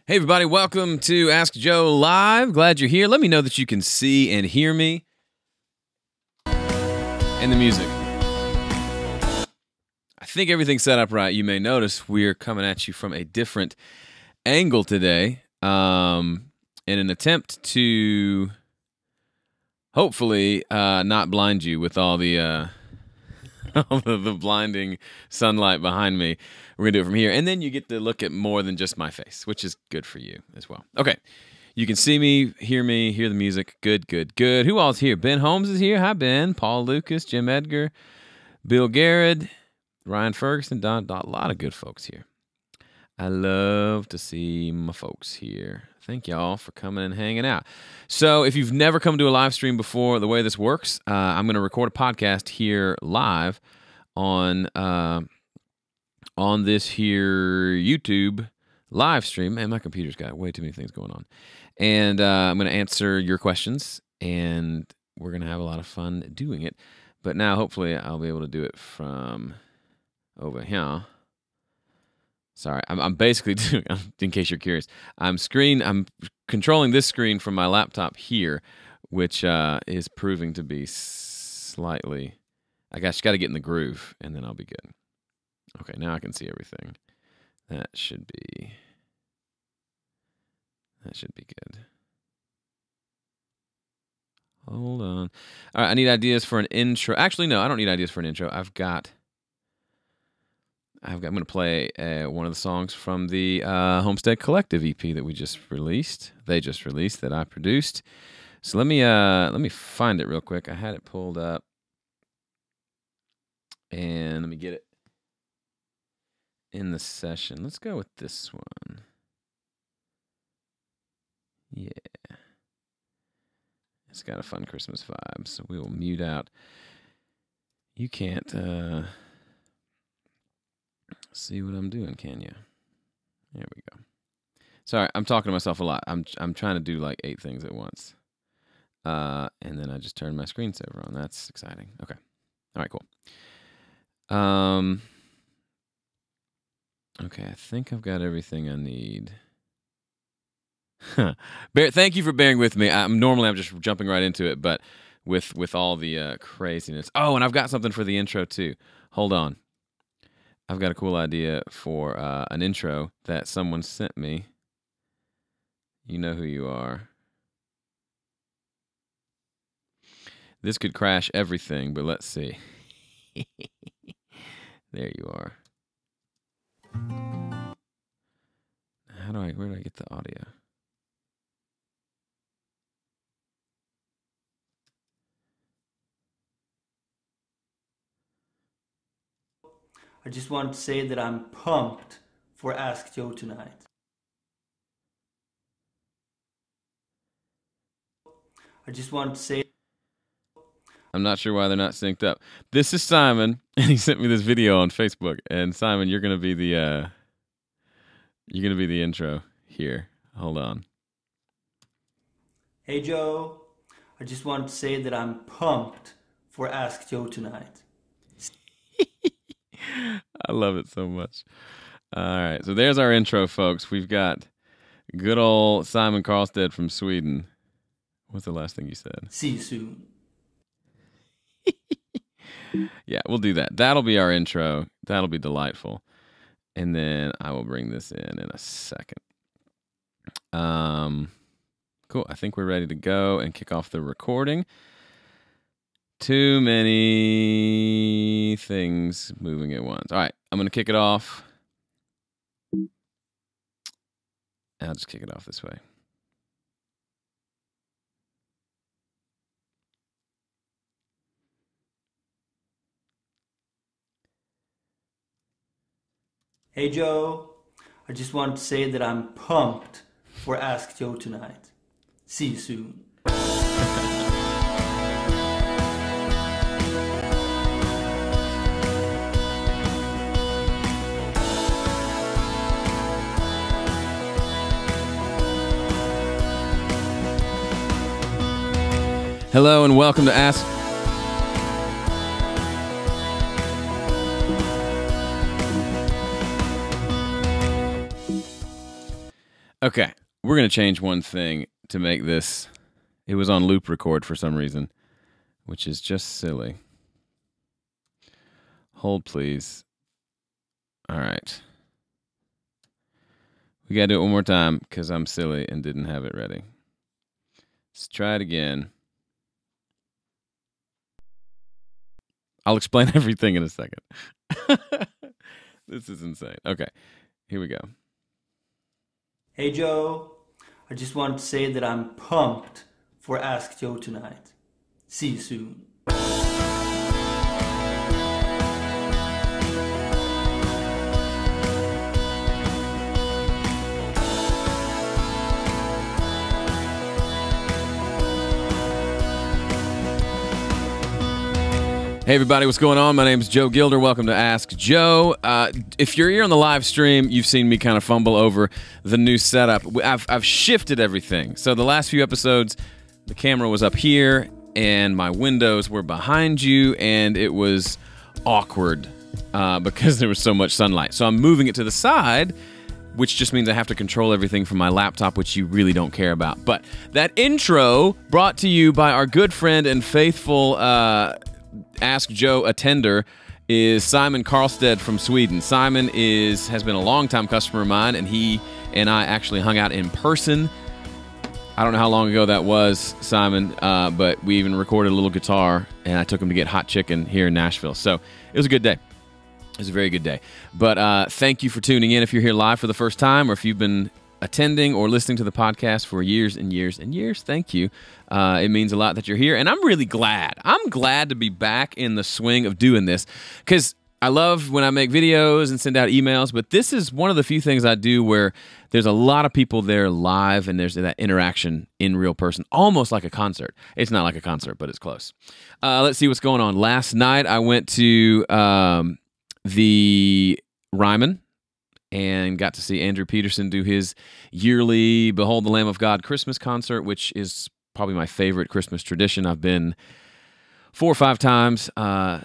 Hey, everybody. Welcome to Ask Joe Live. Glad you're here. Let me know that you can see and hear me and the music. I think everything's set up right. You may notice we're coming at you from a different angle today in an attempt to hopefully not blind you with all the the blinding sunlight behind me. We're going to do it from here. And then you get to look at more than just my face, which is good for you as well. Okay. You can see me, hear the music. Good, good, good. Who all's here? Ben Holmes is here. Hi, Ben. Paul Lucas, Jim Edgar, Bill Garrett, Ryan Ferguson, Don. A lot of good folks here. I love to see my folks here. Thank y'all for coming and hanging out. So if you've never come to a live stream before, the way this works, I'm going to record a podcast here live on this here YouTube live stream. Man, my computer's got way too many things going on. And I'm going to answer your questions, and we're going to have a lot of fun doing it. But now, hopefully, I'll be able to do it from over here. Sorry, I'm basically doing, in case you're curious, I'm controlling this screen from my laptop here, which is proving to be slightly, I guess you got to get in the groove, and then I'll be good. Okay, now I can see everything. That should be good. Hold on. All right, I need ideas for an intro. Actually, no, I don't need ideas for an intro. I'm going to play one of the songs from the Homestead Collective EP that we just released. They just released that I produced. So let me find it real quick. I had it pulled up, and let me get it in the session. Let's go with this one. Yeah. It's got a fun Christmas vibe, so we will mute out. You can't see what I'm doing, can you? There we go. Sorry, I'm talking to myself a lot. I'm trying to do like 8 things at once. And then I just turned my screensaver on. That's exciting. Okay. All right, cool. Okay, I think I've got everything I need. Thank you for bearing with me. Normally I'm just jumping right into it, but with all the craziness. Oh, and I've got something for the intro too. Hold on. I've got a cool idea for an intro that someone sent me. You know who you are. This could crash everything, but let's see. There you are. Where do I get the audio? I just want to say that I'm pumped for Ask Joe tonight. I just want to say... I'm not sure why they're not synced up. This is Simon, and he sent me this video on Facebook. And Simon, you're gonna be the intro here. Hold on. Hey Joe, I just want to say that I'm pumped for Ask Joe tonight. I love it so much. All right, so there's our intro, folks. We've got good old Simon Karlstedt from Sweden. What's the last thing you said? See you soon. Yeah, we'll do that. That'll be our intro. That'll be delightful. And then I will bring this in a second. Cool. I think we're ready to go and kick off the recording. Too many things moving at once. All right, I'm going to kick it off. I'll just kick it off this way. Hey Joe, I just want to say that I'm pumped for Ask Joe tonight. See you soon. Hello and welcome to Ask. Okay, we're going to change one thing to make this. It was on loop record for some reason, which is just silly. Hold, please. All right. We got to do it one more time because I'm silly and didn't have it ready. Let's try it again. I'll explain everything in a second. This is insane. Okay, here we go. Hey Joe, I just want to say that I'm pumped for Ask Joe tonight. See you soon. Hey everybody, what's going on? My name is Joe Gilder. Welcome to Ask Joe. If you're here on the live stream, you've seen me kind of fumble over the new setup. I've shifted everything. So the last few episodes, the camera was up here and my windows were behind you, and it was awkward because there was so much sunlight. So I'm moving it to the side, which just means I have to control everything from my laptop, which you really don't care about. But that intro brought to you by our good friend and faithful Ask Joe attender is Simon Karlstedt from Sweden. Simon has been a longtime customer of mine, and he and I actually hung out in person. I don't know how long ago that was, Simon, but we even recorded a little guitar, and I took him to get hot chicken here in Nashville. So it was a good day. It was a very good day. But thank you for tuning in if you're here live for the first time, or if you've been attending or listening to the podcast for years and years and years. Thank you. It means a lot that you're here, and I'm really glad. I'm glad to be back in the swing of doing this, because I love when I make videos and send out emails, but this is one of the few things I do where there's a lot of people there live, and there's that interaction in real person, almost like a concert. It's not like a concert, but it's close. Let's see what's going on. Last night, I went to the Ryman and got to see Andrew Peterson do his yearly Behold the Lamb of God Christmas concert, which is probably my favorite Christmas tradition. I've been 4 or 5 times.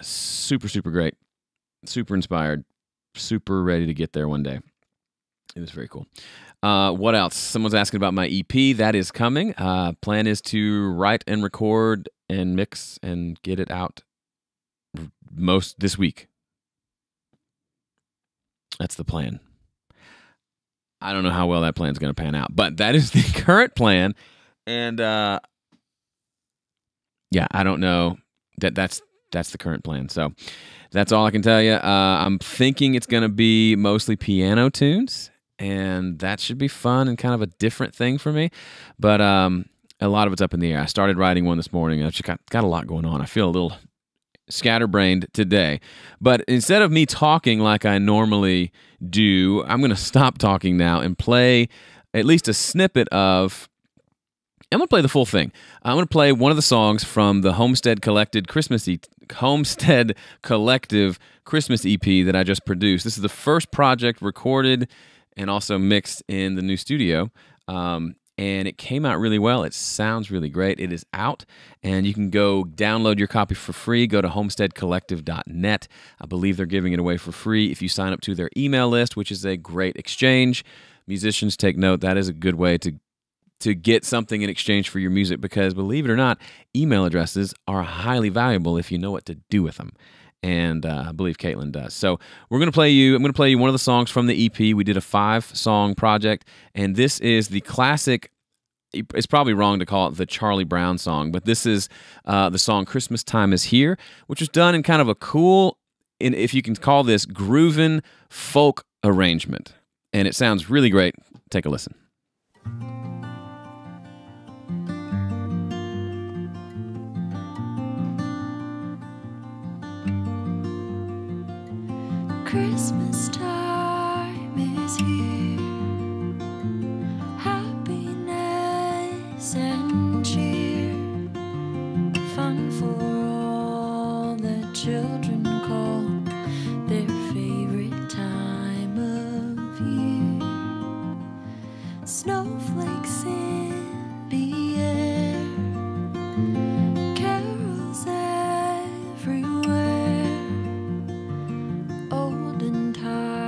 Super, super great. Super inspired. Super ready to get there one day. It was very cool. What else? Someone's asking about my EP. That is coming. Plan is to write and record and mix and get it out most this week. That's the plan. I don't know how well that plan is going to pan out, but that is the current plan. And yeah, I don't know. That's the current plan. So that's all I can tell you. I'm thinking it's going to be mostly piano tunes, and that should be fun and kind of a different thing for me. But a lot of it's up in the air. I started writing one this morning. I've just got a lot going on. I feel a little scatterbrained today. But instead of me talking like I normally do, I'm going to stop talking now and play at least a snippet of... I'm going to play the full thing. I'm going to play one of the songs from the Homestead Collective Christmas EP that I just produced. This is the first project recorded and also mixed in the new studio. And it came out really well. It sounds really great. It is out, and you can go download your copy for free. Go to homesteadcollective.net. I believe they're giving it away for free if you sign up to their email list, which is a great exchange. Musicians, take note. That is a good way to get something in exchange for your music, because believe it or not, email addresses are highly valuable if you know what to do with them. And I believe Caitlin does. So I'm going to play you one of the songs from the EP. We did a 5-song project, and this is the classic. It's probably wrong to call it the Charlie Brown song, but this is the song Christmas Time Is Here, which was done in kind of a cool, if you can call this, groovin' folk arrangement. And it sounds really great. Take a listen. Christmas time is here, happiness and cheer, fun for all the children call their favorite time of year. Snowflakes in the air, carols everywhere, olden times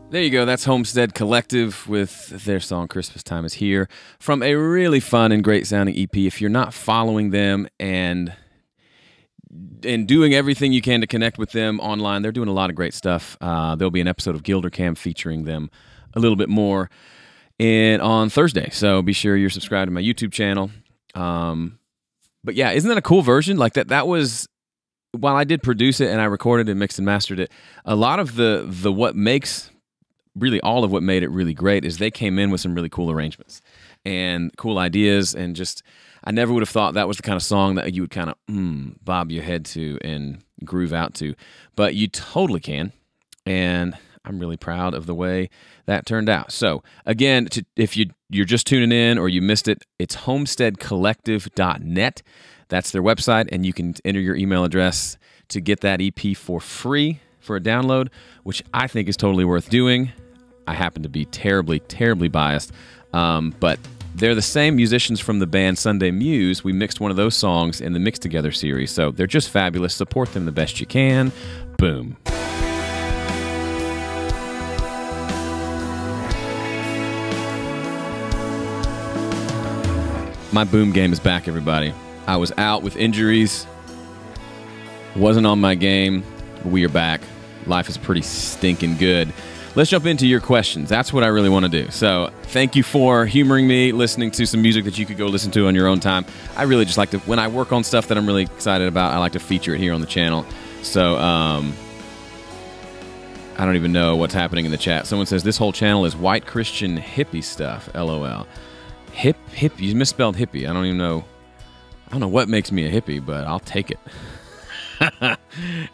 There you go. That's Homestead Collective with their song Christmas Time is Here from a really fun and great sounding EP. If you're not following them and doing everything you can to connect with them online, they're doing a lot of great stuff. There'll be an episode of Gilder featuring them a little bit more on Thursday. So be sure you're subscribed to my YouTube channel. But yeah, isn't that a cool version? Like that was, while I did produce it and I recorded and mixed and mastered it, a lot of the what makes, really all of what made it really great is they came in with some really cool arrangements and cool ideas, and just, I never would have thought that was the kind of song that you would kind of bob your head to and groove out to, but you totally can, and I'm really proud of the way that turned out. So again, if you're just tuning in or you missed it, it's homesteadcollective.net. That's their website, and you can enter your email address to get that EP for free for a download, which I think is totally worth doing. I happen to be terribly, terribly biased, but they're the same musicians from the band Sunday Muse. We mixed one of those songs in the Mix Together series, so they're just fabulous. Support them the best you can. Boom. My boom game is back, everybody. I was out with injuries, wasn't on my game. We are back. Life is pretty stinking good. Let's jump into your questions. That's what I really want to do. So thank you for humoring me, listening to some music that you could go listen to on your own time. I really just like to, when I work on stuff that I'm really excited about, I like to feature it here on the channel. So I don't even know what's happening in the chat. Someone says this whole channel is white Christian hippie stuff. LOL. Hippie. You misspelled hippie. I don't even know. I don't know what makes me a hippie, but I'll take it.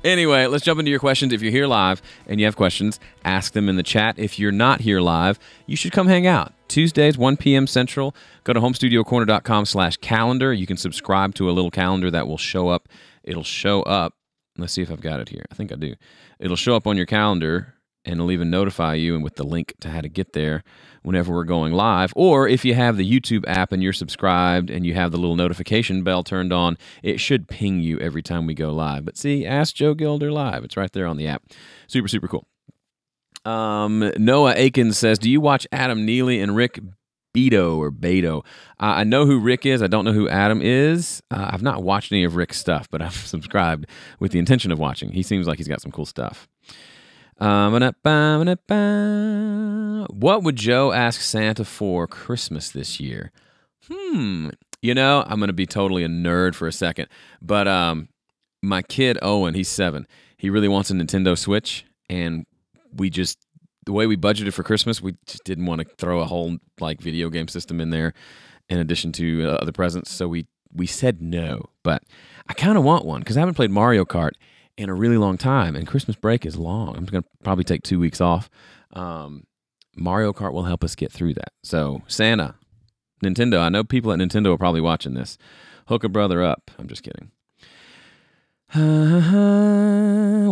Anyway, let's jump into your questions. If you're here live and you have questions, ask them in the chat. If you're not here live, you should come hang out. Tuesdays, 1 p.m. Central. Go to homestudiocorner.com/calendar. You can subscribe to a little calendar that will show up. It'll show up. Let's see if I've got it here. I think I do. It'll show up on your calendar, and it'll even notify you and with the link to how to get there whenever we're going live. Or if you have the YouTube app and you're subscribed and you have the little notification bell turned on, it should ping you every time we go live. But see, Ask Joe Gilder Live. It's right there on the app. Super, super cool. Noah Aikens says, do you watch Adam Neely and Rick Beto? I know who Rick is. I don't know who Adam is. I've not watched any of Rick's stuff, but I've subscribed with the intention of watching. He seems like he's got some cool stuff. What would Joe ask Santa for Christmas this year? You know, I'm going to be totally a nerd for a second, but my kid Owen, he's 7. He really wants a Nintendo Switch, and the way we budgeted for Christmas, we just didn't want to throw a whole like video game system in there in addition to other presents, so we said no. But I kind of want one because I haven't played Mario Kart in a really long time, and Christmas break is long. I'm going to probably take 2 weeks off. Mario Kart will help us get through that. So, Santa, Nintendo, I know people at Nintendo are probably watching this. Hook a brother up. I'm just kidding.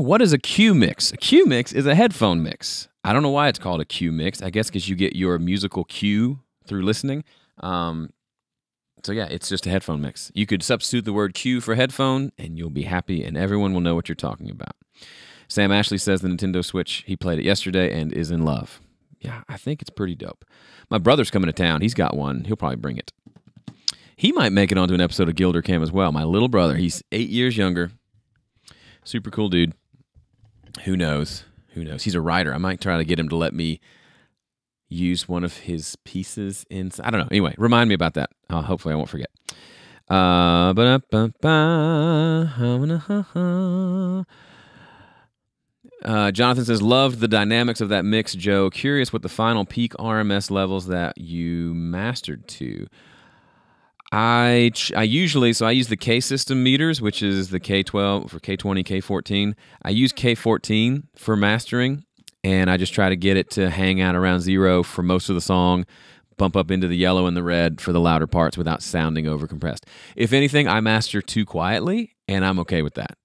What is a Q mix? A Q mix is a headphone mix. I don't know why it's called a Q mix. I guess because you get your musical cue through listening. So yeah, it's just a headphone mix. You could substitute the word cue for headphone, and you'll be happy, and everyone will know what you're talking about. Sam Ashley says the Nintendo Switch, he played it yesterday and is in love. Yeah, I think it's pretty dope. My brother's coming to town. He's got one. He'll probably bring it. He might make it onto an episode of Gilder Cam as well. My little brother, he's 8 years younger. Super cool dude. Who knows? Who knows? He's a writer. I might try to get him to let me use one of his pieces in. I don't know. Anyway, remind me about that. Hopefully I won't forget. Jonathan says, loved the dynamics of that mix, Joe. Curious what the final peak RMS levels that you mastered to. I usually, so I use the K system meters, which is the K12 for K20, K14. I use K14 for mastering, and I just try to get it to hang out around 0 for most of the song, bump up into the yellow and the red for the louder parts without sounding overcompressed. If anything, I master too quietly, and I'm okay with that.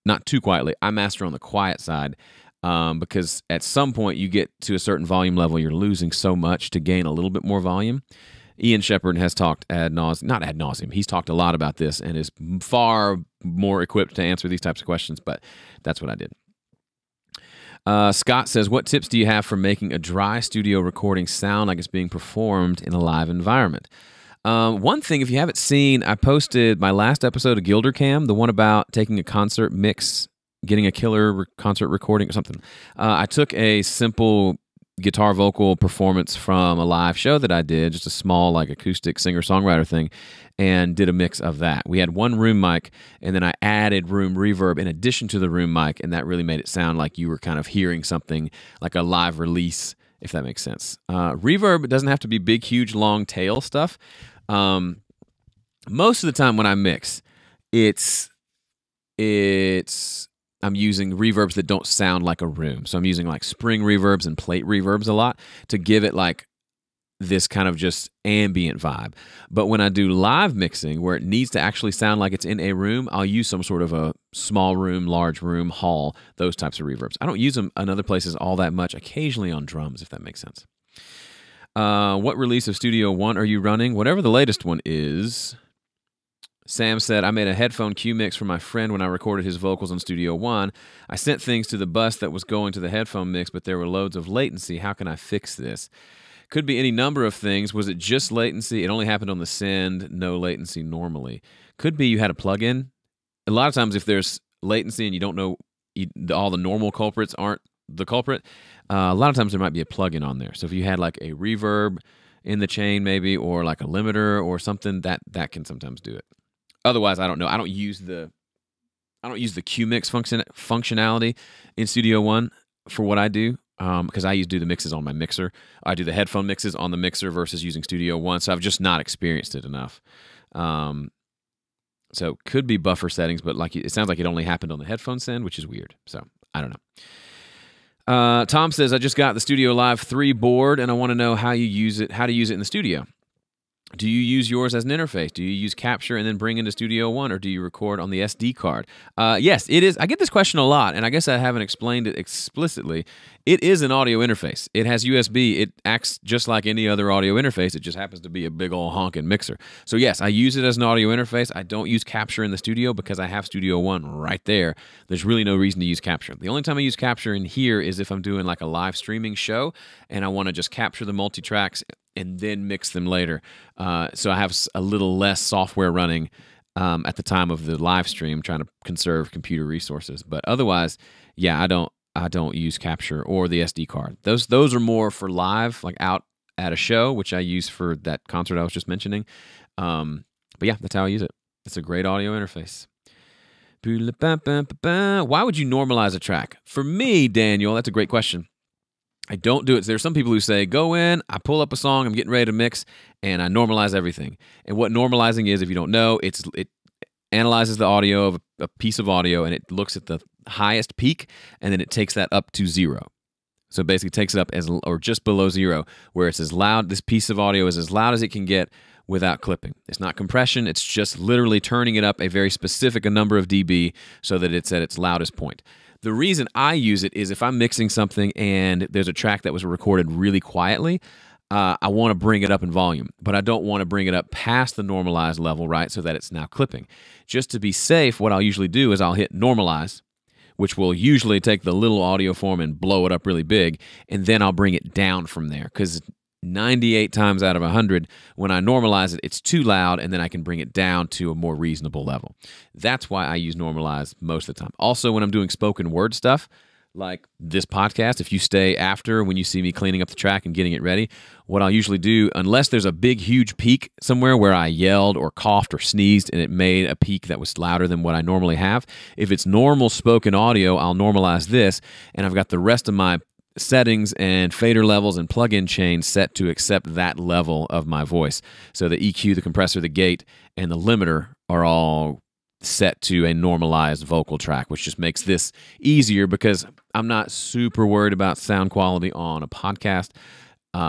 Not too quietly. I master on the quiet side because at some point you get to a certain volume level, you're losing so much to gain a little bit more volume. Ian Shepard has talked not ad nauseum. He's talked a lot about this and is far more equipped to answer these types of questions, but that's what I did. Scott says, what tips do you have for making a dry studio recording sound like it's being performed in a live environment? One thing, if you haven't seen, I posted my last episode of Gilder Cam, the one about taking a concert mix, getting a killer concert recording or something. I took a simple guitar vocal performance from a live show that I did, just a small like acoustic singer-songwriter thing, and did a mix of that. We had one room mic, and then I added room reverb in addition to the room mic, and that really made it sound like you were kind of hearing something like a live release, if that makes sense. Reverb doesn't have to be big, huge, long tail stuff. Most of the time when I mix, I'm using reverbs that don't sound like a room. So I'm using like spring reverbs and plate reverbs a lot to give it like this kind of just ambient vibe. But when I do live mixing where it needs to actually sound like it's in a room, I'll use some sort of a small room, large room, hall, those types of reverbs. I don't use them in other places all that much, occasionally on drums, if that makes sense. What release of Studio One are you running? Whatever the latest one is. Sam said, I made a headphone cue mix for my friend when I recorded his vocals on Studio One. I sent things to the bus that was going to the headphone mix, but there were loads of latency. How can I fix this? Could be any number of things. Was it just latency? It only happened on the send, no latency normally. Could be you had a plug-in. A lot of times if there's latency and you don't know all the normal culprits aren't the culprit, a lot of times there might be a plug-in on there. So if you had like a reverb in the chain maybe, or like a limiter or something, that can sometimes do it. Otherwise, I don't know. I don't use the Q mix functionality in Studio One for what I do because I do the mixes on my mixer. I do the headphone mixes on the mixer versus using Studio One, so I've just not experienced it enough. So could be buffer settings, but like it sounds like it only happened on the headphone send, which is weird. So I don't know. Tom says, I just got the Studio Live 3 board, and I want to know how to use it in the studio. Do you use yours as an interface? Do you use Capture and then bring into Studio One, or do you record on the SD card? Yes, it is. I get this question a lot, and I guess I haven't explained it explicitly. It is an audio interface. It has USB. It acts just like any other audio interface. It just happens to be a big old honking mixer. So yes, I use it as an audio interface. I don't use Capture in the studio because I have Studio One right there. There's really no reason to use Capture. The only time I use Capture in here is if I'm doing like a live streaming show and I want to just capture the multi-tracks and then mix them later. So I have a little less software running at the time of the live stream, trying to conserve computer resources. But otherwise, yeah, I don't use Capture or the SD card. Those are more for live, like out at a show, which I use for that concert I was just mentioning. But yeah, that's how I use it. It's a great audio interface. Why would you normalize a track? For me, Daniel, that's a great question. I don't do it. There's some people who say, go in, I pull up a song, I'm getting ready to mix, and I normalize everything. And what normalizing is, if you don't know, it analyzes the audio of a piece of audio, and it looks at the highest peak, and then it takes that up to 0. So it basically takes it up or just below 0, where it's as loud, this piece of audio is as loud as it can get without clipping. It's not compression, it's just literally turning it up a very specific number of dB so that it's at its loudest point. The reason I use it is if I'm mixing something and there's a track that was recorded really quietly, I want to bring it up in volume, but I don't want to bring it up past the normalized level, right, so that it's now clipping. Just to be safe, what I'll usually do is I'll hit normalize, which will usually take the little audio form and blow it up really big, and then I'll bring it down from there, because 98 times out of 100, when I normalize it, it's too loud, and then I can bring it down to a more reasonable level. That's why I use normalize most of the time. Also, when I'm doing spoken word stuff, like this podcast, if you stay after when you see me cleaning up the track and getting it ready, what I'll usually do, unless there's a big, huge peak somewhere where I yelled or coughed or sneezed and it made a peak that was louder than what I normally have, if it's normal spoken audio, I'll normalize this, and I've got the rest of my settings and fader levels and plug-in chain set to accept that level of my voice. So the EQ, the compressor, the gate, and the limiter are all set to a normalized vocal track, which just makes this easier because I'm not super worried about sound quality on a podcast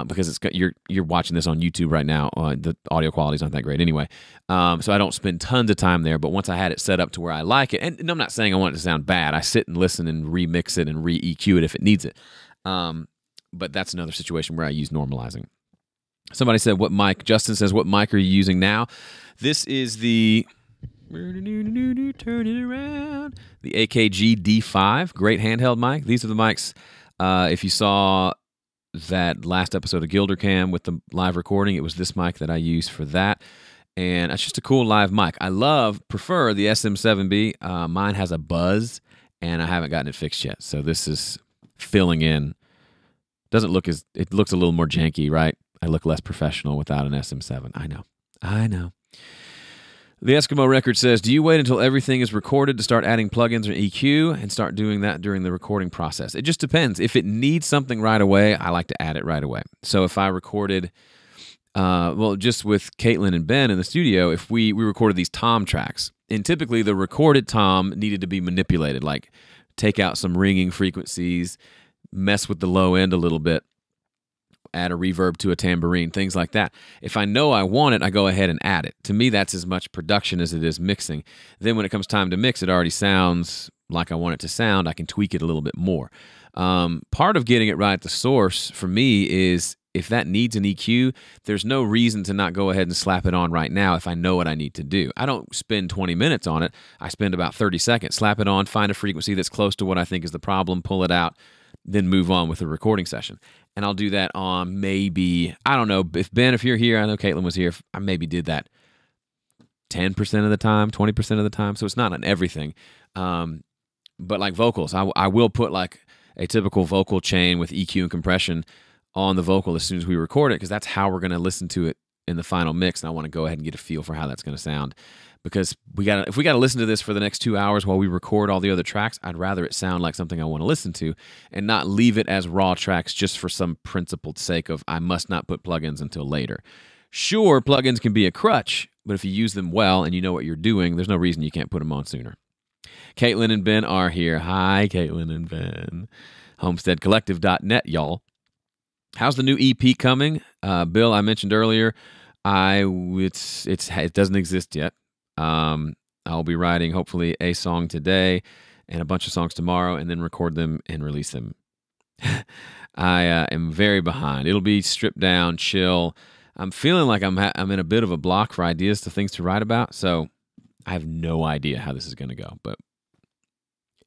because you're watching this on YouTube right now. The audio quality is not that great anyway. So I don't spend tons of time there, but once I had it set up to where I like it, and I'm not saying I want it to sound bad, I sit and listen and remix it and re-EQ it if it needs it. But that's another situation where I use normalizing. Somebody said, what mic? Justin says, what mic are you using now? This is the Turn it around. The AKG D5, great handheld mic. These are the mics. If you saw that last episode of Gilder Cam with the live recording, it was this mic that I use for that. And it's just a cool live mic. I prefer the SM7B. Mine has a buzz, and I haven't gotten it fixed yet. So this is filling in. It looks a little more janky, right? I look less professional without an SM7. I know. The Eskimo record says, do you wait until everything is recorded to start adding plugins or EQ and start doing that during the recording process? It just depends. If it needs something right away, I like to add it right away. So if I recorded, just with Caitlin and Ben in the studio, if we recorded these tom tracks, and typically the recorded tom needed to be manipulated, like take out some ringing frequencies, mess with the low end a little bit, add a reverb to a tambourine, things like that. If I know I want it, I go ahead and add it. To me, that's as much production as it is mixing. Then when it comes time to mix, it already sounds like I want it to sound. I can tweak it a little bit more. Part of getting it right at the source for me is if that needs an EQ, there's no reason to not go ahead and slap it on right now if I know what I need to do. I don't spend 20 minutes on it. I spend about 30 seconds. Slap it on, find a frequency that's close to what I think is the problem, pull it out, then move on with the recording session. And I'll do that on maybe, I don't know, if you're here, I know Caitlin was here, I maybe did that 10% of the time, 20% of the time, so it's not on everything. But like vocals, I will put like a typical vocal chain with EQ and compression on the vocal as soon as we record it, because that's how we're going to listen to it in the final mix, and I want to go ahead and get a feel for how that's going to sound. Because if we got to listen to this for the next 2 hours while we record all the other tracks, I'd rather it sound like something I want to listen to and not leave it as raw tracks just for some principled sake of I must not put plugins until later. Sure, plugins can be a crutch, but if you use them well and you know what you're doing, there's no reason you can't put them on sooner. Caitlin and Ben are here. Hi, Caitlin and Ben. HomesteadCollective.net, y'all. How's the new EP coming? Bill, I mentioned earlier, it doesn't exist yet. I'll be writing hopefully a song today and a bunch of songs tomorrow, and then record them and release them. I am very behind. It'll be stripped down, chill. I'm feeling like I'm in a bit of a block for ideas to things to write about, so I have no idea how this is going to go, but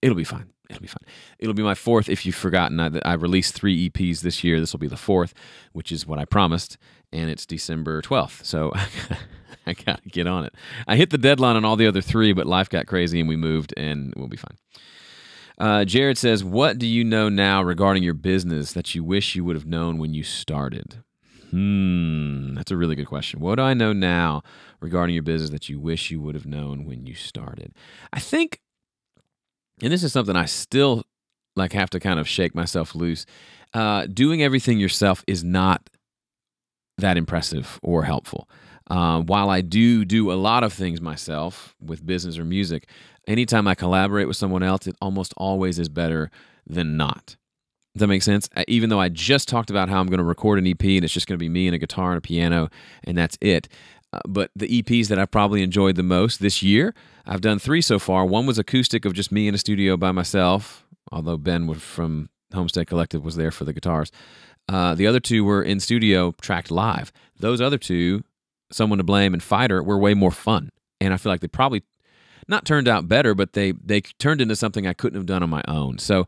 it'll be fine. It'll be fine. It'll be my fourth. If you've forgotten, I released 3 EPs this year. This will be the fourth, which is what I promised, and it's December 12th, so I got to get on it. I hit the deadline on all the other 3, but life got crazy and we moved, and we'll be fine. Jared says, what do you know now regarding your business that you wish you would have known when you started? That's a really good question. What do I know now regarding your business that you wish you would have known when you started? I think, and this is something I still have to kind of shake myself loose, doing everything yourself is not that impressive or helpful. While I do a lot of things myself with business or music, anytime I collaborate with someone else, it almost always is better than not. Does that make sense? Even though I just talked about how I'm going to record an EP and it's just going to be me and a guitar and a piano and that's it. But the EPs that I've probably enjoyed the most this year, I've done 3 so far. One was acoustic of just me in a studio by myself, although Ben from Homestead Collective was there for the guitars. The other 2 were in studio, tracked live. Those other 2, Someone to Blame and Fighter, were way more fun. And I feel like they probably not turned out better, but they turned into something I couldn't have done on my own. So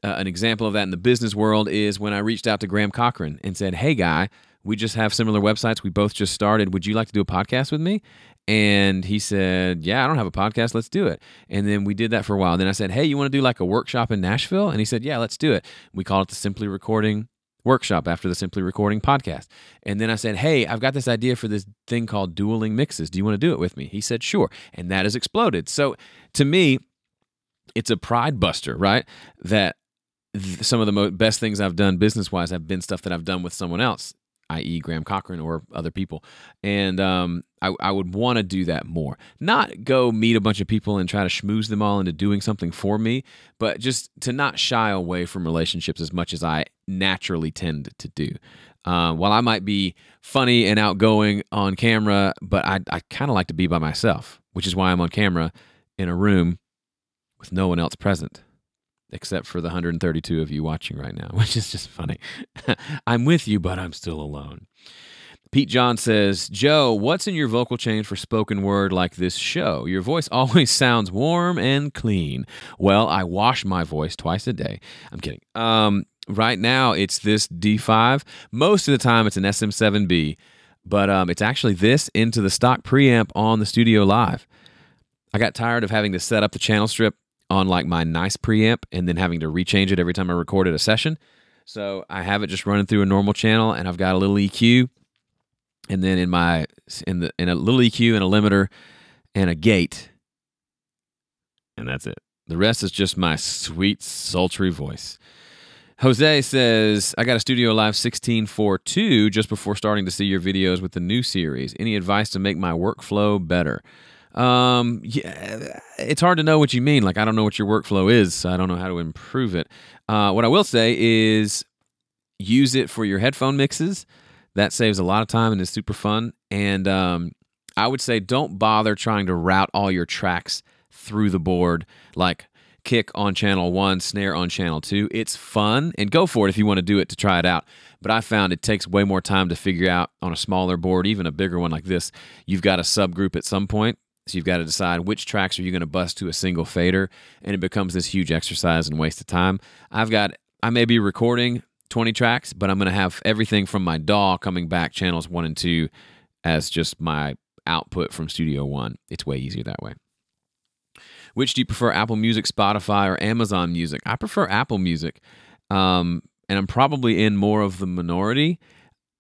an example of that in the business world is when I reached out to Graham Cochran and said, hey, guy, we just have similar websites. We both just started. Would you like to do a podcast with me? And he said, yeah, I don't have a podcast. Let's do it. And then we did that for a while. Then I said, hey, you want to do like a workshop in Nashville? And he said, yeah, let's do it. We called it the Simply Recording Workshop after the Simply Recording podcast. And then I said, hey, I've got this idea for this thing called dueling mixes. Do you want to do it with me? He said, sure. And that has exploded. So to me, it's a pride buster, right? That some of the best things I've done business-wise have been stuff that I've done with someone else, i.e. Graham Cochran or other people. And I would want to do that more. Not go meet a bunch of people and try to schmooze them all into doing something for me, but just to not shy away from relationships as much as I naturally tend to do. While I might be funny and outgoing on camera, but I kind of like to be by myself, which is why I'm on camera in a room with no one else present. Except for the 132 of you watching right now, which is just funny. I'm with you, but I'm still alone. Pete John says, Joe, what's in your vocal chain for spoken word like this show? Your voice always sounds warm and clean. Well, I wash my voice twice a day. I'm kidding. Right now, it's this D5. Most of the time, it's an SM7B, but it's actually this into the stock preamp on the Studio Live. I got tired of having to set up the channel strip on like my nice preamp and then having to rechange it every time I recorded a session. So I have it just running through a normal channel, and I've got a little EQ, and then in a little EQ and a limiter and a gate, and that's it. The rest is just my sweet, sultry voice. Jose says, I got a Studio Live 1642 just before starting to see your videos with the new series. Any advice to make my workflow better? Yeah, it's hard to know what you mean. Like, I don't know what your workflow is, so I don't know how to improve it. What I will say is use it for your headphone mixes. That saves a lot of time and is super fun. And I would say don't bother trying to route all your tracks through the board, like kick on channel 1, snare on channel 2. It's fun, and go for it if you want to do it to try it out. But I found it takes way more time to figure out on a smaller board, even a bigger one like this. You've got a subgroup at some point, so you've got to decide which tracks are you going to bust to a single fader, and it becomes this huge exercise and waste of time. I may be recording 20 tracks, but I'm going to have everything from my DAW coming back channels 1 and 2 as just my output from Studio One. It's way easier that way. Which do you prefer, Apple Music, Spotify, or Amazon Music? I prefer Apple Music, and I'm probably in more of the minority.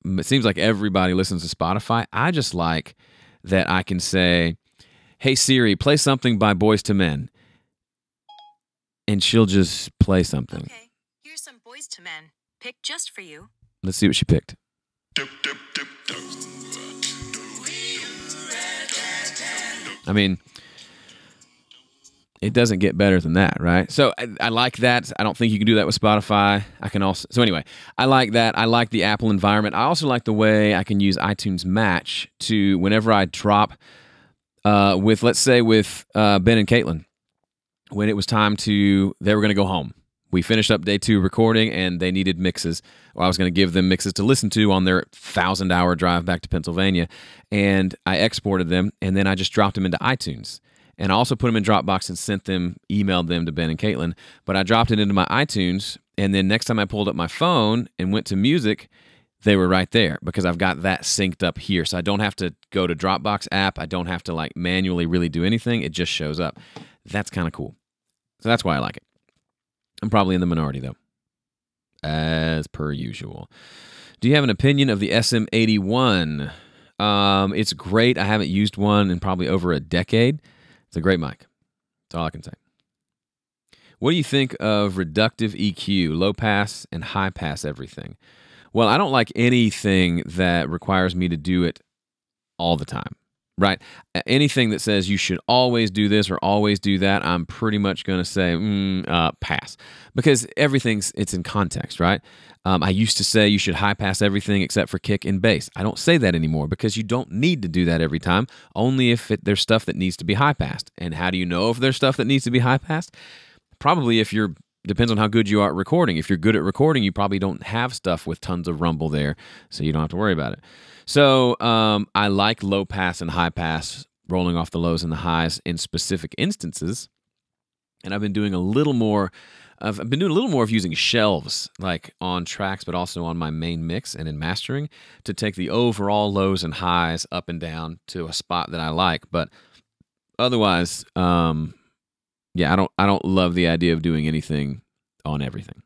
It seems like everybody listens to Spotify. I just like that I can say, hey Siri, play something by Boyz II Men, and she'll just play something. Okay, here's some Boyz II Men, picked just for you. Let's see what she picked. I mean, it doesn't get better than that, right? So I like that. I don't think you can do that with Spotify. I can also, so anyway, I like that. I like the Apple environment. I also like the way I can use iTunes Match to, whenever I drop with, let's say with Ben and Caitlin, when it was time to, they were going to go home. We finished up day 2 recording, and they needed mixes. Or I was going to give them mixes to listen to on their 1,000-hour drive back to Pennsylvania. And I exported them, and then I just dropped them into iTunes. And I also put them in Dropbox and emailed them to Ben and Caitlin. But I dropped it into my iTunes, and then next time I pulled up my phone and went to music, they were right there because I've got that synced up here. So I don't have to go to Dropbox app. I don't have to like manually really do anything. It just shows up. That's kind of cool. So that's why I like it. I'm probably in the minority, though, as per usual. Do you have an opinion of the SM81? It's great. I haven't used one in probably over a decade. It's a great mic. That's all I can say. What do you think of reductive EQ, low pass and high pass everything? Well, I don't like anything that requires me to do it all the time, right? Anything that says you should always do this or always do that, I'm pretty much going to say pass, because it's in context, right? I used to say you should high pass everything except for kick and bass. I don't say that anymore because you don't need to do that every time, only if there's stuff that needs to be high passed. And how do you know if there's stuff that needs to be high passed? Probably depends on how good you are at recording. If you're good at recording, you probably don't have stuff with tons of rumble there, so you don't have to worry about it. So I like low pass and high pass, rolling off the lows and the highs in specific instances. And I've been doing a little more of using shelves, like on tracks, but also on my main mix and in mastering, to take the overall lows and highs up and down to a spot that I like. But otherwise, yeah, I don't love the idea of doing anything on everything.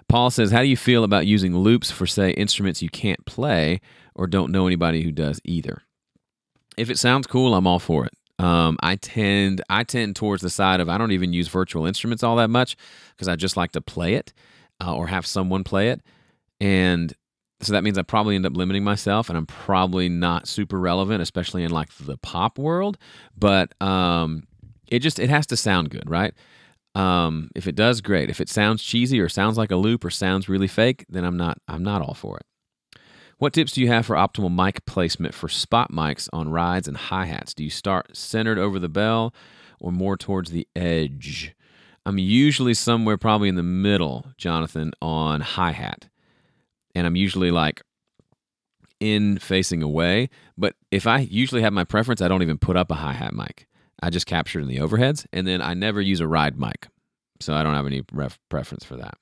Paul says, how do you feel about using loops for, say, instruments you can't play or don't know anybody who does either? If it sounds cool, I'm all for it. I tend towards the side of I don't even use virtual instruments all that much because I just like to play it or have someone play it. And so that means I probably end up limiting myself, and I'm probably not super relevant, especially in like the pop world. But it has to sound good, right? If it does, great. If it sounds cheesy or sounds like a loop or sounds really fake, then I'm not all for it. What tips do you have for optimal mic placement for spot mics on rides and hi-hats? Do you start centered over the bell or more towards the edge? I'm usually somewhere probably in the middle, Jonathan, on hi-hat. And I'm usually like in facing away. But if I usually have my preference, I don't even put up a hi-hat mic. I just capture it in the overheads, and then I never use a ride mic. So I don't have any preference for that.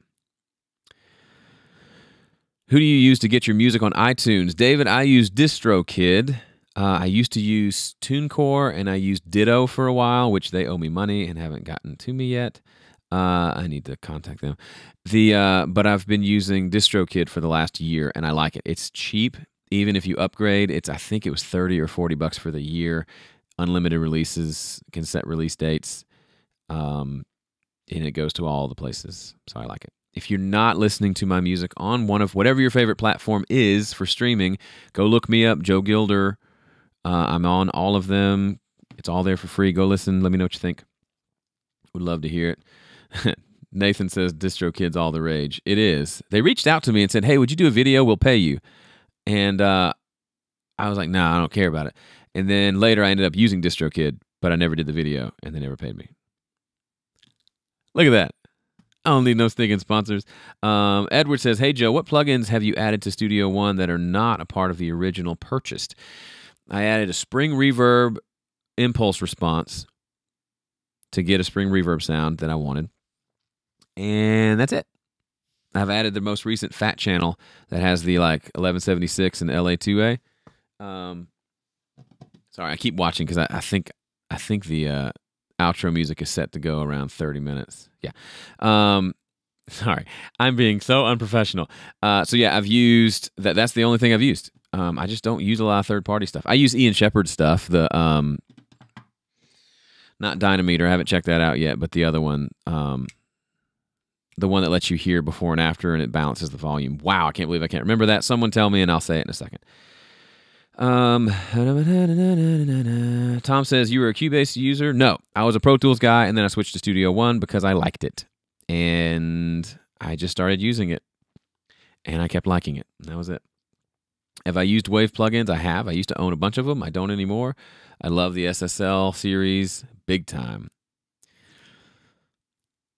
Who do you use to get your music on iTunes? David, I use DistroKid. I used to use TuneCore, and I used Ditto for a while, which they owe me money and haven't gotten to me yet. I need to contact them. But I've been using DistroKid for the last year, and I like it. It's cheap. Even if you upgrade, I think it was $30 or $40 for the year. Unlimited releases, can set release dates, and it goes to all the places. So I like it. If you're not listening to my music on one of whatever your favorite platform is for streaming, go look me up, Joe Gilder. I'm on all of them. It's all there for free. Go listen. Let me know what you think. Would love to hear it. Nathan says DistroKid's all the rage. It is. They reached out to me and said, hey, would you do a video? We'll pay you. And I was like, nah, I don't care about it. And then later I ended up using DistroKid, but I never did the video, and they never paid me. Look at that. I don't need no stinking sponsors. Edward says, hey, Joe, what plugins have you added to Studio One that are not a part of the original purchased? I added a spring reverb impulse response to get a spring reverb sound that I wanted. And that's it. I've added the most recent Fat channel that has the 1176 and LA2A. Sorry, I keep watching because I think the outro music is set to go around 30 minutes. Yeah. Sorry, I'm being so unprofessional. So yeah, I've used that. That's the only thing I've used. I just don't use a lot of third-party stuff. I use Ian Shepherd's stuff. The not Dynameter. I haven't checked that out yet, but the other one, the one that lets you hear before and after, and it balances the volume. Wow, I can't believe I can't remember that. Someone tell me, and I'll say it in a second. Tom says, you were a Cubase user? No, I was a Pro Tools guy, and then I switched to Studio One because I liked it. And I just started using it, and I kept liking it. And that was it. Have I used Wave plugins? I have. I used to own a bunch of them. I don't anymore. I love the SSL series big time.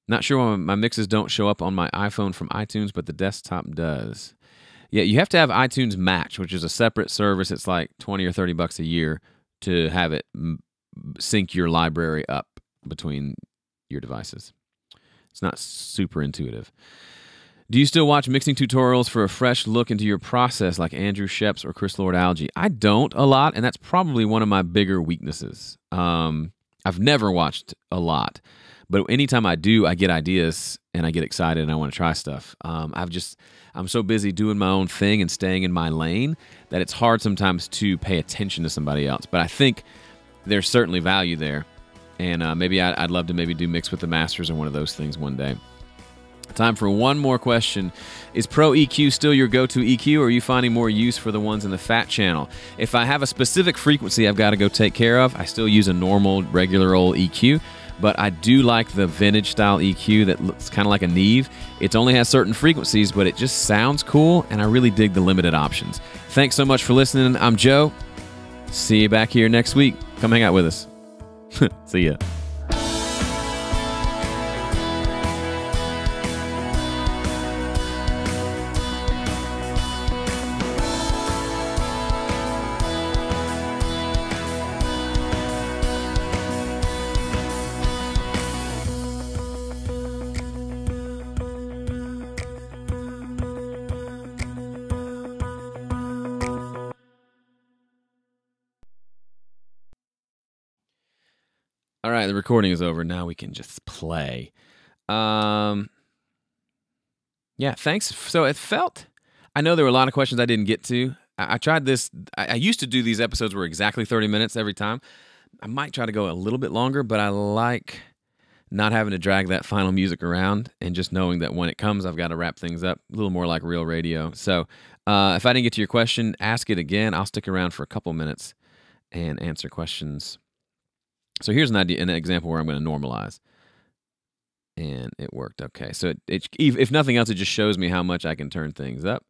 Not sure why my mixes don't show up on my iPhone from iTunes, but the desktop does. Yeah, you have to have iTunes Match, which is a separate service. It's like $20 or $30 a year to have it sync your library up between your devices. It's not super intuitive. Do you still watch mixing tutorials for a fresh look into your process like Andrew Sheps or Chris Lord-Alge? I don't a lot, and that's probably one of my bigger weaknesses. I've never watched a lot, but anytime I do, I get ideas and I get excited and I want to try stuff. I'm so busy doing my own thing and staying in my lane that it's hard sometimes to pay attention to somebody else. But I think there's certainly value there. And maybe I'd love to maybe do Mix with the Masters or one of those things one day. Time for one more question. Is Pro EQ still your go-to EQ, or are you finding more use for the ones in the Fat channel? If I have a specific frequency I've got to go take care of, I still use a normal, regular old EQ. But I do like the vintage style EQ that looks kind of like a Neve. It only has certain frequencies, but it just sounds cool, and I really dig the limited options. Thanks so much for listening. I'm Joe. See you back here next week. Come hang out with us. See ya. All right, the recording is over. Now we can just play. Yeah, thanks. So it felt, I know there were a lot of questions I didn't get to. I tried this. I used to do these episodes were exactly 30 minutes every time. I might try to go a little bit longer, but I like not having to drag that final music around and just knowing that when it comes, I've got to wrap things up a little more like real radio. So if I didn't get to your question, ask it again. I'll stick around for a couple minutes and answer questions. So here's an example where I'm going to normalize. And it worked. Okay, so if nothing else, it just shows me how much I can turn things up.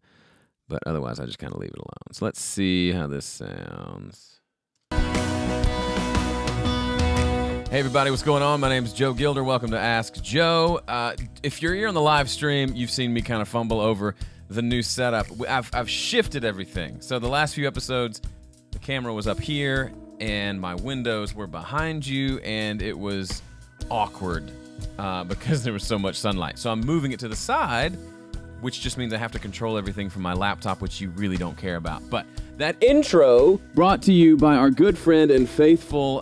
But otherwise, I just kind of leave it alone. So let's see how this sounds. Hey everybody, what's going on? My name is Joe Gilder. Welcome to Ask Joe. If you're here on the live stream, you've seen me kind of fumble over the new setup. I've shifted everything. So the last few episodes, the camera was up here, and my windows were behind you, and it was awkward because there was so much sunlight. So I'm moving it to the side, which just means I have to control everything from my laptop, which you really don't care about. But that intro brought to you by our good friend and faithful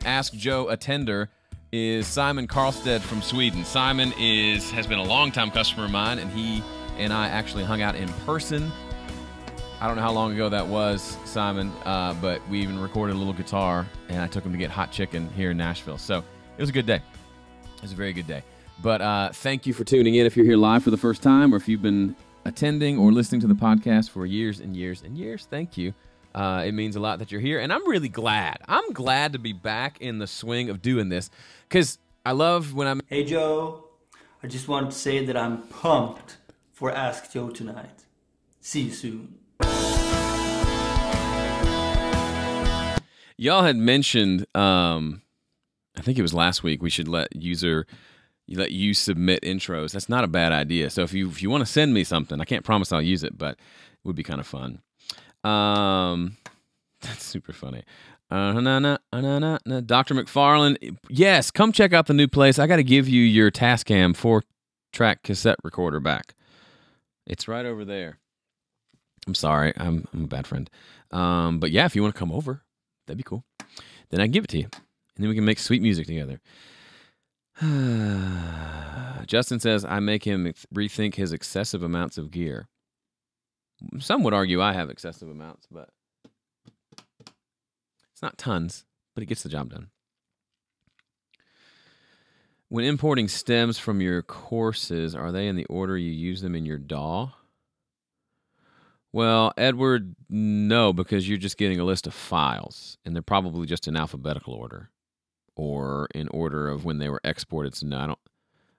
Ask Joe attender is Simon Karlstedt from Sweden. Simon has been a longtime customer of mine, and he and I actually hung out in person. I don't know how long ago that was, Simon, but we even recorded a little guitar, and I took him to get hot chicken here in Nashville. So it was a good day. It was a very good day. But thank you for tuning in if you're here live for the first time, or if you've been attending or listening to the podcast for years and years and years. Thank you. It means a lot that you're here, and I'm really glad. I'm glad to be back in the swing of doing this, because I love when I'm... Hey Joe, I just wanted to say that I'm pumped for Ask Joe tonight. See you soon. Y'all had mentioned, I think it was last week, we should let you submit intros. That's not a bad idea. So if you want to send me something, I can't promise I'll use it, but it would be kind of fun. That's super funny. Dr. McFarlane, yes, come check out the new place. I got to give you your Tascam 4-track cassette recorder back. It's right over there. I'm sorry, I'm a bad friend. But yeah, if you want to come over, that'd be cool. Then I can give it to you, and then we can make sweet music together. Justin says, I make him rethink his excessive amounts of gear. Some would argue I have excessive amounts, but it's not tons, but it gets the job done. When importing stems from your courses, are they in the order you use them in your DAW? Well, Edward, no, because you're just getting a list of files, and they're probably just in alphabetical order, or in order of when they were exported. So no,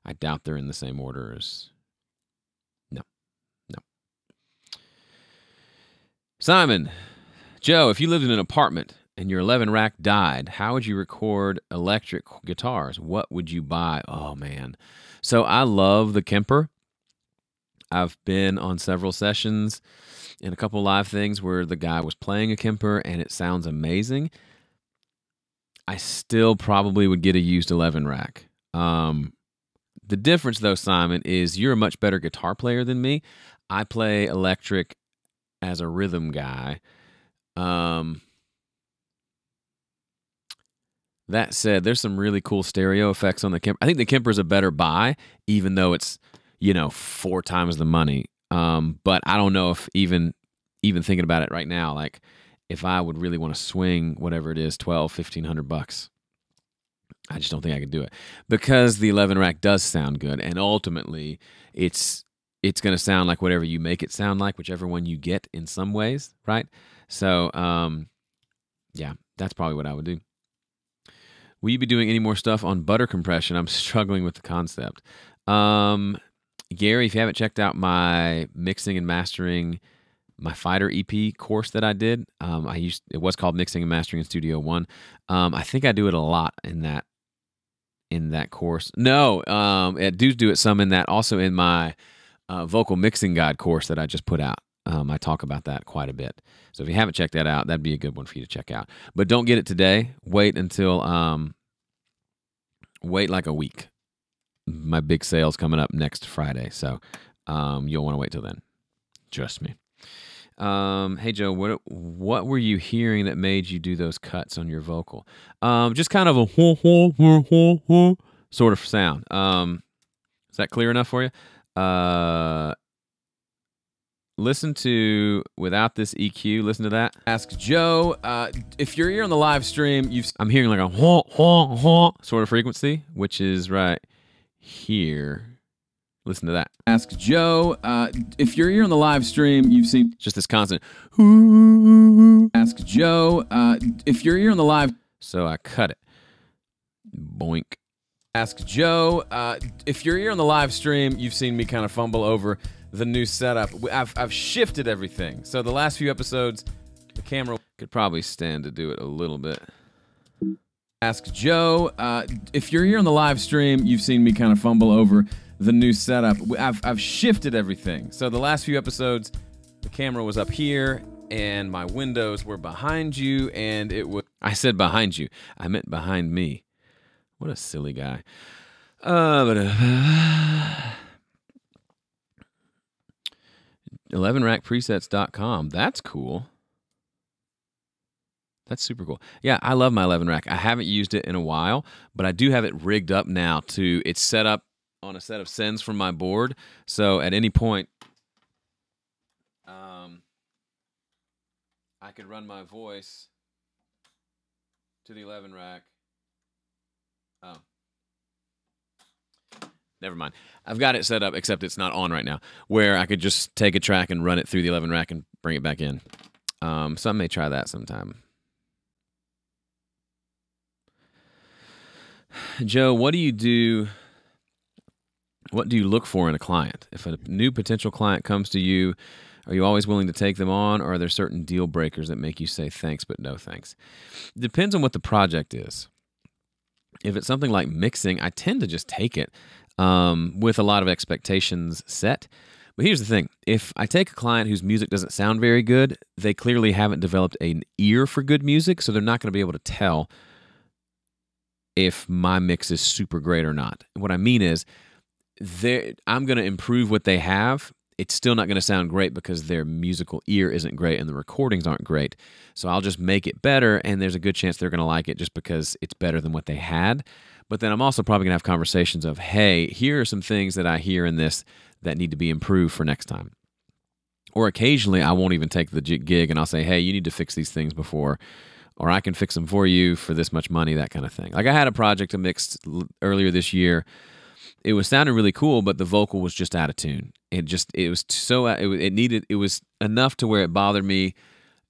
I doubt they're in the same order as... No. Simon, Joe, if you lived in an apartment and your 11 rack died, how would you record electric guitars? What would you buy? Oh, man. So I love the Kemper. I've been on several sessions and a couple live things where the guy was playing a Kemper and it sounds amazing. I still probably would get a used 11 rack. The difference, though, Simon, is you're a much better guitar player than me. I play electric as a rhythm guy. That said, there's some really cool stereo effects on the Kemper. I think the Kemper's a better buy, even though it's 4 times the money. But I don't know if even thinking about it right now, like if I would really want to swing whatever it is, $1,200-$1,500, I just don't think I could do it, because the 11 rack does sound good, and ultimately it's going to sound like whatever you make it sound like, whichever one you get in some ways, right? So yeah, that's probably what I would do. Will you be doing any more stuff on butter compression? I'm struggling with the concept. Gary, if you haven't checked out my mixing and mastering, my Fighter EP course that I did, it was called Mixing and Mastering in Studio One. I think I do it a lot in that course. No, I do it some in that. Also in my vocal mixing guide course that I just put out. I talk about that quite a bit. So if you haven't checked that out, that'd be a good one for you to check out. But don't get it today. Wait until wait like a week. My big sale's coming up next Friday, so you'll want to wait till then. Trust me. Hey Joe, what were you hearing that made you do those cuts on your vocal? Just kind of a sort of sound. Is that clear enough for you? Listen to without this EQ. Listen to that. Ask Joe. If you're here on the live stream, I'm hearing like a sort of frequency, which is right here. Listen to that. Ask Joe. If you're here on the live stream, you've seen just this constant. Ask Joe. If you're here on the live, so I cut it. Boink. Ask Joe. If you're here on the live stream, you've seen me kind of fumble over the new setup. I've shifted everything. So the last few episodes, the camera could probably stand to do it a little bit. Ask Joe. If you're here on the live stream, you've seen me kind of fumble over the new setup. I've shifted everything. So the last few episodes, the camera was up here and my windows were behind you, and I said behind you. I meant behind me. What a silly guy. 11rackpresets.com. That's cool. That's super cool. Yeah, I love my 11-rack. I haven't used it in a while, but I do have it rigged up now it's set up on a set of sends from my board. So at any point, I could run my voice to the 11-rack. Oh. Never mind. I've got it set up, except it's not on right now, where I could just take a track and run it through the 11-rack and bring it back in. So I may try that sometime. Joe, what do you look for in a client? If a new potential client comes to you, are you always willing to take them on, or are there certain deal breakers that make you say thanks but no thanks? Depends on what the project is. If it's something like mixing, I tend to just take it with a lot of expectations set. But here's the thing. If I take a client whose music doesn't sound very good, they clearly haven't developed an ear for good music, so they're not going to be able to tell if my mix is super great or not. What I mean is, I'm going to improve what they have. It's still not going to sound great because their musical ear isn't great and the recordings aren't great. So I'll just make it better, and there's a good chance they're going to like it just because it's better than what they had. But then I'm also probably going to have conversations of, hey, here are some things that I hear in this that need to be improved for next time. Or occasionally I won't even take the gig and I'll say, hey, you need to fix these things before, or I can fix them for you for this much money, that kind of thing. Like I had a project I mixed earlier this year. It was sounding really cool, but the vocal was just out of tune. It was enough to where it bothered me,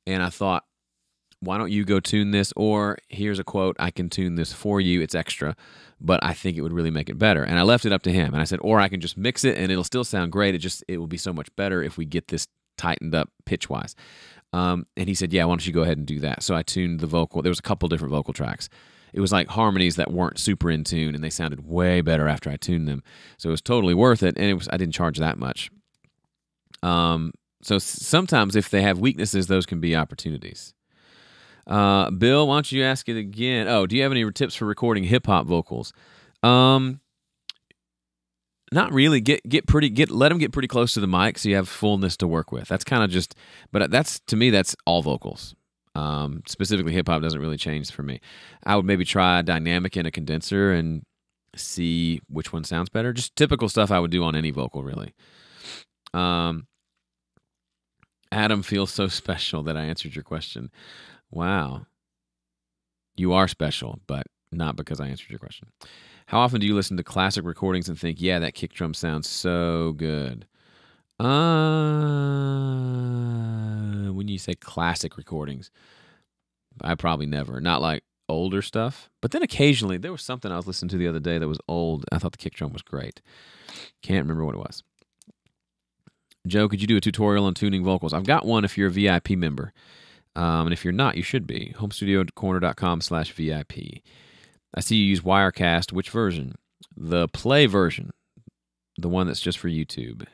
and I thought, why don't you go tune this? Or here's a quote, I can tune this for you. It's extra, but I think it would really make it better. And I left it up to him, and I said, or I can just mix it and it'll still sound great. It will be so much better if we get this tightened up pitch wise. And he said, yeah, why don't you go ahead and do that? So I tuned the vocal. There was a couple different vocal tracks. It was like harmonies that weren't super in tune, and they sounded way better after I tuned them. So it was totally worth it, and I didn't charge that much. So sometimes if they have weaknesses, those can be opportunities. Bill, why don't you ask it again? Oh, do you have any tips for recording hip-hop vocals? Not really. Let them get pretty close to the mic so you have fullness to work with. That's kind of just, but to me, that's all vocals. Specifically hip-hop doesn't really change for me. I would maybe try dynamic in a condenser and see which one sounds better. Just typical stuff I would do on any vocal, really. Adam feels so special that I answered your question. Wow. You are special, but not because I answered your question. How often do you listen to classic recordings and think, yeah, that kick drum sounds so good? When you say classic recordings, I probably never. Not like older stuff. But then occasionally, there was something I was listening to the other day that was old. I thought the kick drum was great. Can't remember what it was. Joe, could you do a tutorial on tuning vocals? I've got one if you're a VIP member. And if you're not, you should be. homestudiocorner.com/VIP. I see you use Wirecast. Which version? The Play version. The one that's just for YouTube.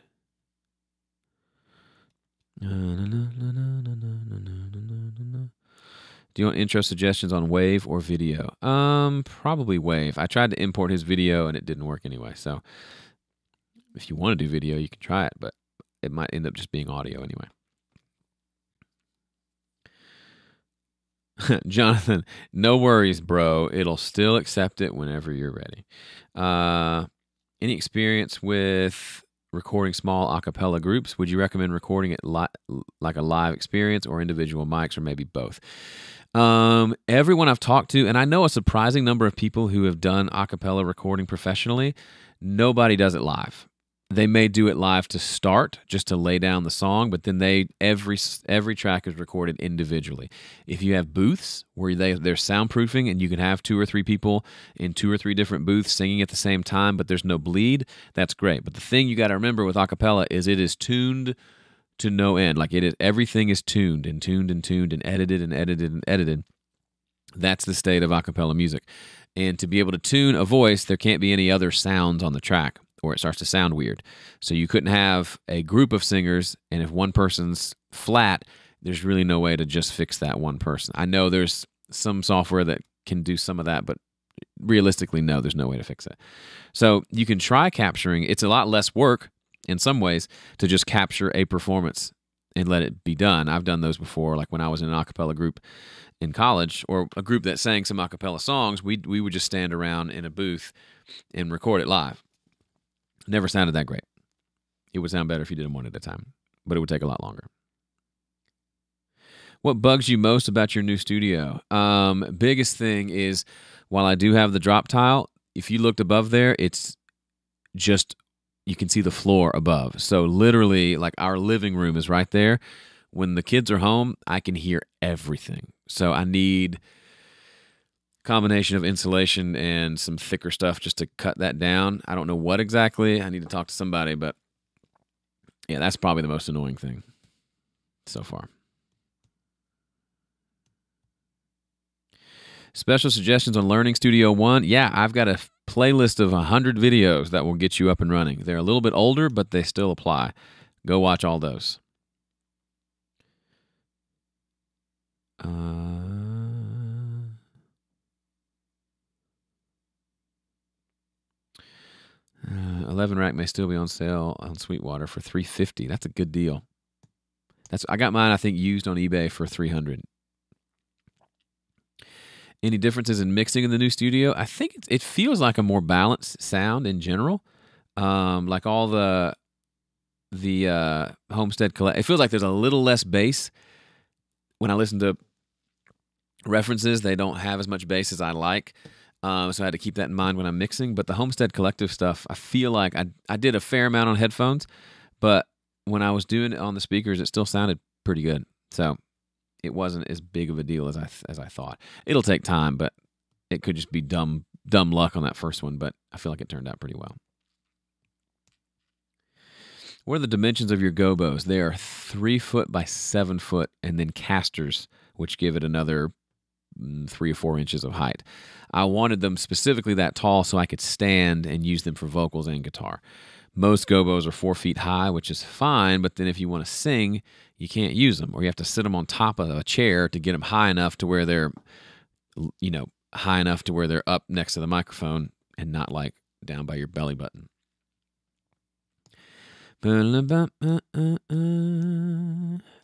Do you want intro suggestions on Wave or video? Probably Wave. I tried to import his video and it didn't work anyway. So if you want to do video, you can try it, but it might end up just being audio anyway. Jonathan, no worries, bro. It'll still accept it whenever you're ready. Any experience with recording small a cappella groups? Would you recommend recording it like a live experience or individual mics, or maybe both? Everyone I've talked to, and I know a surprising number of people who have done a cappella recording professionally, nobody does it live. They may do it live to start, just to lay down the song, but then every track is recorded individually. If you have booths where they're soundproofing and you can have 2 or 3 people in 2 or 3 different booths singing at the same time, but there's no bleed, that's great. But the thing you got to remember with a cappella is it is tuned to no end. Like everything is tuned and tuned and tuned and edited and edited and edited. That's the state of a cappella music. And to be able to tune a voice, there can't be any other sounds on the track, or it starts to sound weird. So you couldn't have a group of singers, and if one person's flat, there's really no way to just fix that one person. I know there's some software that can do some of that, but realistically, no, there's no way to fix it. So you can try capturing. It's a lot less work in some ways to just capture a performance and let it be done. I've done those before, like when I was in an a cappella group in college, or a group that sang some a cappella songs. We would just stand around in a booth and record it live. Never sounded that great. It would sound better if you did them one at a time, but it would take a lot longer. What bugs you most about your new studio? Biggest thing is, while I do have the drop tile, if you looked above there, it's just, you can see the floor above. So literally, like, our living room is right there. When the kids are home, I can hear everything. So I need a combination of insulation and some thicker stuff just to cut that down. I don't know what exactly. I need to talk to somebody, but yeah, that's probably the most annoying thing so far. Special suggestions on Learning Studio One. Yeah, I've got a playlist of 100 videos that will get you up and running. They're a little bit older, but they still apply. Go watch all those. 11 rack may still be on sale on Sweetwater for $350. That's a good deal. I got mine, I think, used on eBay for $300. Any differences in mixing in the new studio? I think it feels like a more balanced sound in general. Like all the Homestead collect. It feels like there's a little less bass. When I listen to references, they don't have as much bass as I like. So I had to keep that in mind when I'm mixing. But the Homestead Collective stuff, I feel like I did a fair amount on headphones, but when I was doing it on the speakers, it still sounded pretty good. So it wasn't as big of a deal as I thought. It'll take time, but it could just be dumb luck on that first one. But I feel like it turned out pretty well. What are the dimensions of your gobos? They are 3 foot by 7 foot, and then casters, which give it another 3 or 4 inches of height. I wanted them specifically that tall so I could stand and use them for vocals and guitar. Most gobos are 4 feet high, which is fine, but then if you want to sing, you can't use them, or you have to sit them on top of a chair to get them high enough to where they're, high enough to where they're up next to the microphone and not like down by your belly button. All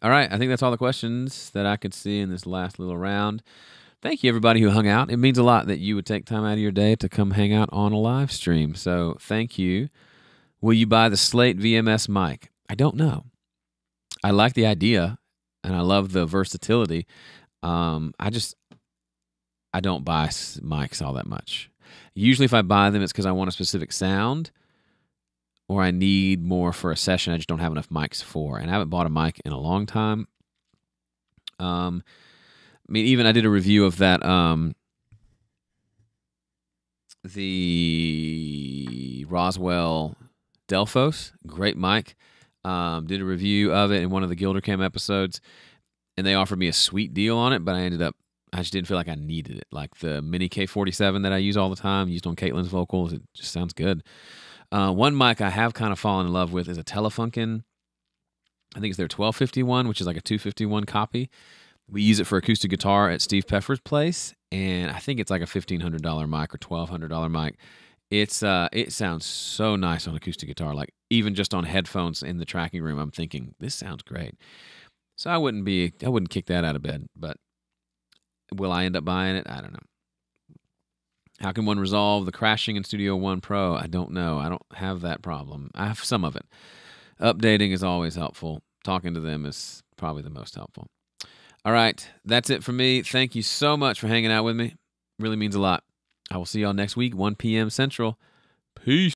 right, I think that's all the questions that I could see in this last little round. Thank you, everybody who hung out. It means a lot that you would take time out of your day to come hang out on a live stream. So thank you. Will you buy the Slate VMS mic? I don't know. I like the idea, and I love the versatility. I don't buy mics all that much. Usually if I buy them, it's because I want a specific sound, or I need more for a session I just don't have enough mics for. And I haven't bought a mic in a long time. Even I did a review of that, the Roswell Delphos, great mic. Did a review of it in one of the Gilder Cam episodes, and they offered me a sweet deal on it, but I just didn't feel like I needed it. Like the Mini K47 that I use all the time, used on Caitlin's vocals, it just sounds good. One mic I have kind of fallen in love with is a Telefunken. I think it's their 1251, which is like a 251 copy. We use it for acoustic guitar at Steve Peffer's place, and I think it's like a $1,500 mic or $1,200 mic. It sounds so nice on acoustic guitar. Like even just on headphones in the tracking room, I'm thinking this sounds great. So I wouldn't kick that out of bed. But will I end up buying it? I don't know. How can one resolve the crashing in Studio One Pro? I don't know. I don't have that problem. I have some of it. Updating is always helpful. Talking to them is probably the most helpful. All right, that's it for me. Thank you so much for hanging out with me. Really means a lot. I will see y'all next week, 1 p.m. Central. Peace.